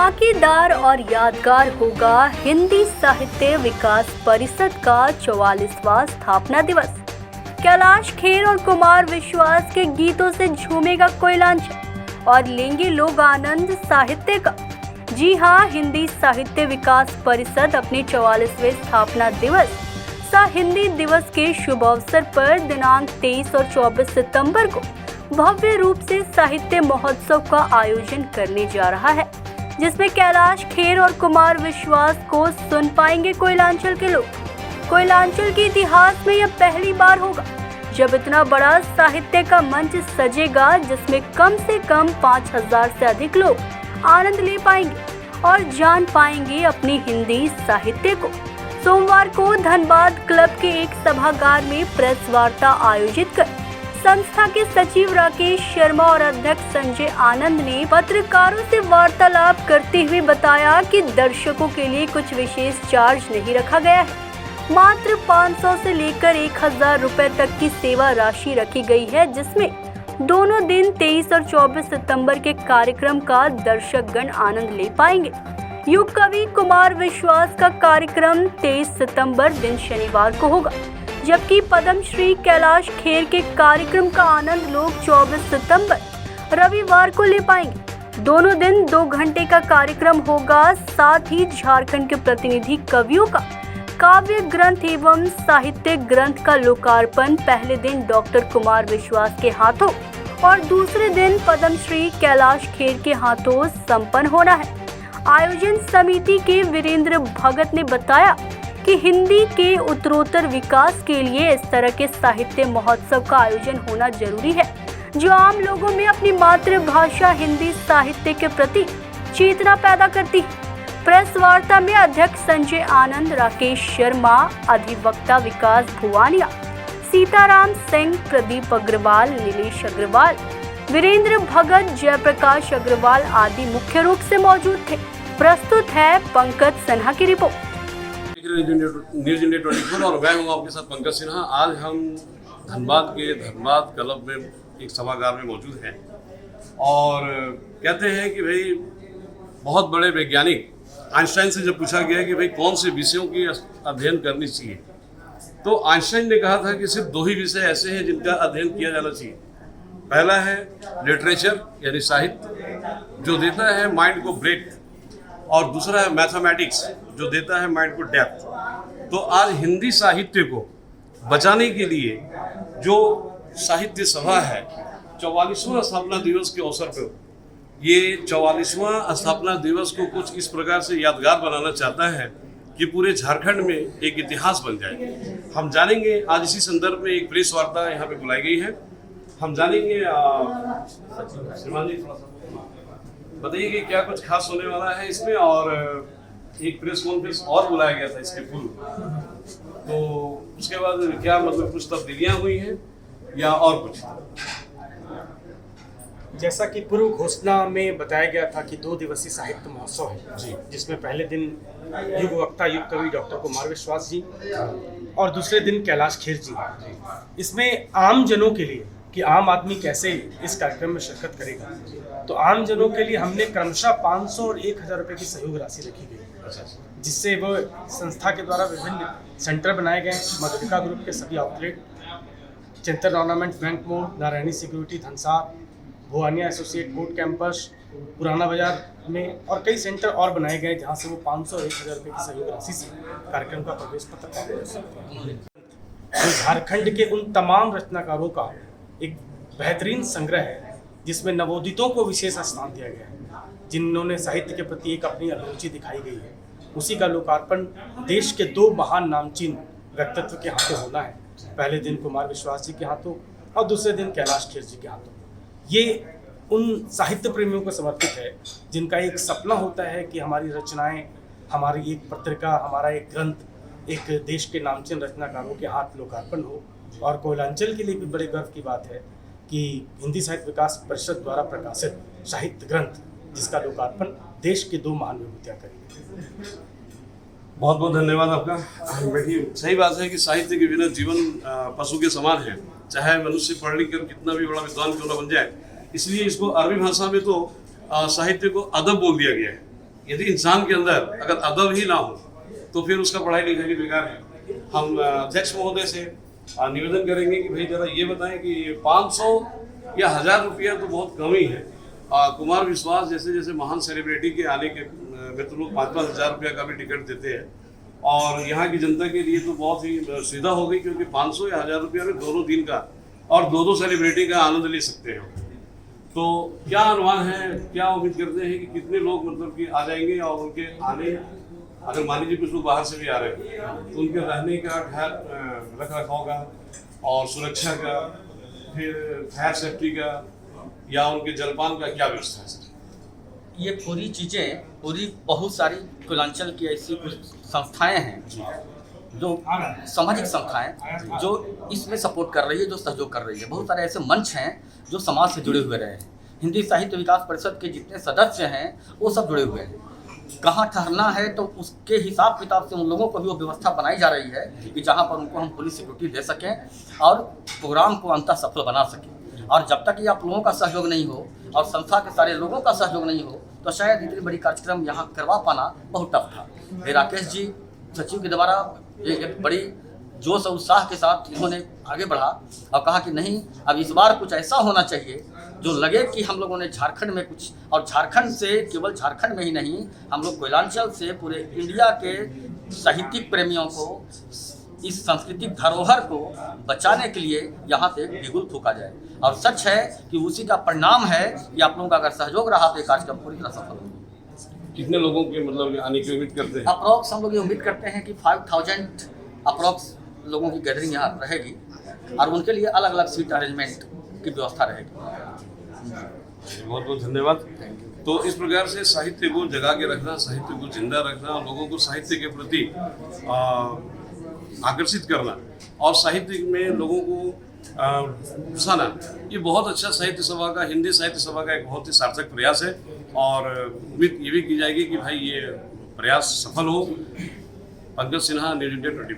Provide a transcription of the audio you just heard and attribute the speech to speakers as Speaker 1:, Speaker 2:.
Speaker 1: धमाकेदार और यादगार होगा हिंदी साहित्य विकास परिषद का 44वां स्थापना दिवस। कैलाश खेर और कुमार विश्वास के गीतों से झूमेगा कोयलांचल और लेंगे लोग आनंद साहित्य का। जी हाँ, हिंदी साहित्य विकास परिषद अपने 44वें स्थापना दिवस हिंदी दिवस के शुभ अवसर पर दिनांक 23 और 24 सितंबर को भव्य रूप से साहित्य महोत्सव का आयोजन करने जा रहा है, जिसमें कैलाश खेर और कुमार विश्वास को सुन पाएंगे कोयलांचल के लोग। कोयलांचल के इतिहास में यह पहली बार होगा जब इतना बड़ा साहित्य का मंच सजेगा, जिसमें कम से कम 5000 से अधिक लोग आनंद ले पाएंगे और जान पाएंगे अपनी हिंदी साहित्य को। सोमवार को धनबाद क्लब के एक सभागार में प्रेस वार्ता आयोजित कर संस्था के सचिव राकेश शर्मा और अध्यक्ष संजय आनंद ने पत्रकारों से वार्तालाप करते हुए बताया कि दर्शकों के लिए कुछ विशेष चार्ज नहीं रखा गया है। मात्र 500 से लेकर 1000 रुपए तक की सेवा राशि रखी गई है, जिसमें दोनों दिन 23 और 24 सितंबर के कार्यक्रम का दर्शकगण आनंद ले पाएंगे। युग कवि कुमार विश्वास का कार्यक्रम 23 सितंबर दिन शनिवार को होगा, जबकि पद्मश्री कैलाश खेर के कार्यक्रम का आनंद लोग 24 सितंबर रविवार को ले पाएंगे। दोनों दिन 2 घंटे का कार्यक्रम होगा। साथ ही झारखंड के प्रतिनिधि कवियों का काव्य ग्रंथ एवं साहित्य ग्रंथ का लोकार्पण पहले दिन डॉक्टर कुमार विश्वास के हाथों और दूसरे दिन पद्मश्री कैलाश खेर के हाथों संपन्न होना है। आयोजन समिति के वीरेंद्र भगत ने बताया कि हिंदी के उत्तरोत्तर विकास के लिए इस तरह के साहित्य महोत्सव का आयोजन होना जरूरी है, जो आम लोगों में अपनी मातृभाषा हिंदी साहित्य के प्रति चेतना पैदा करती है। प्रेस वार्ता में अध्यक्ष संजय आनंद, राकेश शर्मा, अधिवक्ता विकास भुवानिया, सीताराम सिंह, प्रदीप अग्रवाल, नीलेश अग्रवाल, वीरेंद्र भगत, जयप्रकाश अग्रवाल आदि मुख्य रूप से मौजूद थे। प्रस्तुत है पंकज सिन्हा की रिपोर्ट।
Speaker 2: न्यूज इंडिया 24 और मैं हूँ आपके साथ पंकज सिन्हा। आज हम धनबाद क्लब में एक सभागार में मौजूद हैं और कहते हैं कि भाई बहुत बड़े वैज्ञानिक आइंस्टाइन से जब पूछा गया कि भाई कौन से विषयों की अध्ययन करनी चाहिए, तो आइंस्टाइन ने कहा था कि सिर्फ 2 ही विषय ऐसे हैं जिनका अध्ययन किया जाना चाहिए। पहला है लिटरेचर यानी साहित्य, जो देता है माइंड को ब्रेथ, और दूसरा है मैथमेटिक्स, जो देता है माइंड को डेप्थ। तो आज हिंदी साहित्य को बचाने के लिए जो साहित्य सभा है 44वां स्थापना दिवस के अवसर पर, ये 44वां स्थापना दिवस को कुछ इस प्रकार से यादगार बनाना चाहता है कि पूरे झारखंड में एक इतिहास बन जाए। हम जानेंगे, आज इसी संदर्भ में एक प्रेस वार्ता यहाँ पे बुलाई गई है। हम जानेंगे, श्रीमान जी थोड़ा सा बताइए कि क्या कुछ खास होने वाला है इसमें, और एक प्रेस कॉन्फ्रेंस और बुलाया गया था इसके पूर्व, तो उसके बाद क्या मतलब कुछ तब्दीलियां हुई हैं या और कुछ?
Speaker 3: जैसा कि पूर्व घोषणा में बताया गया था कि 2 दिवसीय साहित्य महोत्सव है जी, जिसमें पहले दिन युग वक्ता युग कवि डॉक्टर कुमार विश्वास जी और दूसरे दिन कैलाश खेर जी। इसमें आम जनों के लिए कि आम आदमी कैसे इस कार्यक्रम में शिरकत करेगा, तो आम जनों के लिए हमने क्रमशः 500 और 1000 रुपये की सहयोग राशि रखी गई, जिससे वो संस्था के द्वारा विभिन्न सेंटर बनाए गए। मधुलिका ग्रुप के सभी आउटलेट, चिंतन ऑर्नामेंट बैंक मोड़, Narayani security Dhansar, Bhuwania associate court campus, पुराना बाजार में और कई सेंटर और बनाए गए, जहाँ से वो 500 और 1000 रुपये की सहयोग राशि से कार्यक्रम का प्रवेश पत्र प्राप्त कर सकते हैं। तो झारखंड के उन तमाम रचनाकारों का एक बेहतरीन संग्रह है, जिसमें नवोदितों को विशेष स्थान दिया गया है, जिन्होंने साहित्य के प्रति एक अपनी अभिरुचि दिखाई गई है। उसी का लोकार्पण देश के 2 महान नामचीन व्यक्तित्व के हाथों होना है। पहले दिन कुमार विश्वास जी के हाथों और दूसरे दिन कैलाश खेर जी के हाथों। ये उन साहित्य प्रेमियों को समर्पित है जिनका एक सपना होता है कि हमारी रचनाएं, हमारी एक पत्रिका, हमारा एक ग्रंथ एक देश के नामचीन रचनाकारों के हाथ लोकार्पण हो। और कोयलांचल के लिए भी बड़े गर्व की बात है कि हिंदी साहित्य विकास परिषद द्वारा प्रकाशित साहित्य ग्रंथ, जिसका लोकार्पण देश के 2 महान विभूतियां करेंगे।
Speaker 2: बहुत बहुत धन्यवाद आपका। बैठिए। सही बात है कि साहित्य के बिना जीवन पशु के समान है, चाहे मनुष्य पढ़ लिख कर कितना भी बड़ा विद्वान क्यों न बन जाए। इसलिए इसको अरबी भाषा में तो साहित्य को अदब बोल दिया गया है। यदि इंसान के अंदर अगर अदब ही ना हो तो फिर उसका पढ़ाई लिखाई भी बेकार है। हम अध्यक्ष महोदय से निवेदन करेंगे कि भाई जरा ये बताएं कि 500 या 1000 रुपया तो बहुत कम ही है। कुमार विश्वास जैसे जैसे महान सेलिब्रिटी के आने के में तो लोग 5-5 हज़ार रुपया का भी टिकट देते हैं, और यहाँ की जनता के लिए तो बहुत ही सुविधा हो गई, क्योंकि 500 या 1000 रुपया में दोनों दिन का और दो सेलिब्रिटी का आनंद ले सकते हैं। तो क्या अनुमान है, क्या उम्मीद करते हैं कि कितने लोग मतलब कि आ जाएंगे, और उनके आने, अगर मान लीजिए कुछ लोग बाहर से भी आ रहे हैं तो उनके रहने का रख रखाव का और सुरक्षा का, फिर फायर सेफ्टी का या उनके जलपान का क्या व्यवस्था है सर?
Speaker 4: ये पूरी चीज़ें, पूरी बहुत सारी कुलांचल की ऐसी कुछ संस्थाएं हैं जो सामाजिक संस्थाएं जो इसमें सपोर्ट कर रही है, जो सहयोग कर रही है। बहुत सारे ऐसे मंच हैं जो समाज से जुड़े हुए रहे हैं। हिंदी साहित्य विकास परिषद के जितने सदस्य हैं वो सब जुड़े हुए हैं। कहाँ ठहरना है तो उसके हिसाब किताब से उन लोगों को भी वो व्यवस्था बनाई जा रही है कि जहाँ पर उनको हम पुलिस सिक्योरिटी दे सकें और प्रोग्राम को अंततः सफल बना सकें। और जब तक ये आप लोगों का सहयोग नहीं हो और संस्था के सारे लोगों का सहयोग नहीं हो तो शायद इतनी बड़ी कार्यक्रम यहाँ करवा पाना बहुत टफ था। ये राकेश जी सचिव के द्वारा एक बड़ी जोश और उत्साह के साथ इन्होंने आगे बढ़ा और कहा कि नहीं, अब इस बार कुछ ऐसा होना चाहिए जो लगे कि हम लोगों ने झारखंड में कुछ, और झारखंड से केवल झारखंड में ही नहीं, हम लोग कोयलांचल से पूरे इंडिया के साहित्यिक प्रेमियों को इस सांस्कृतिक धरोहर को बचाने के लिए यहाँ से बिगुल फूका जाए। और सच है कि उसी का परिणाम है कि आप लोगों का अगर सहयोग रहा तो ये कार्यक्रम पूरी तरह सफल होगा।
Speaker 2: कितने लोगों के मतलब आने की उम्मीद करते हैं?
Speaker 4: अप्रॉक्स हम लोग ये उम्मीद करते हैं कि 5000 अप्रॉक्स लोगों की गैदरिंग यहाँ रहेगी और उनके लिए अलग अलग सीट अरेंजमेंट की व्यवस्था रहेगी।
Speaker 2: बहुत बहुत धन्यवाद। तो इस प्रकार से साहित्य को जगा के रखना, साहित्य को जिंदा रखना और लोगों को साहित्य के प्रति आकर्षित करना और साहित्य में लोगों को उकसाना, ये बहुत अच्छा साहित्य सभा का, हिंदी साहित्य सभा का एक बहुत ही सार्थक प्रयास है। और उम्मीद ये भी की जाएगी कि भाई ये प्रयास सफल हो। Pankaj Sinha, news India 24।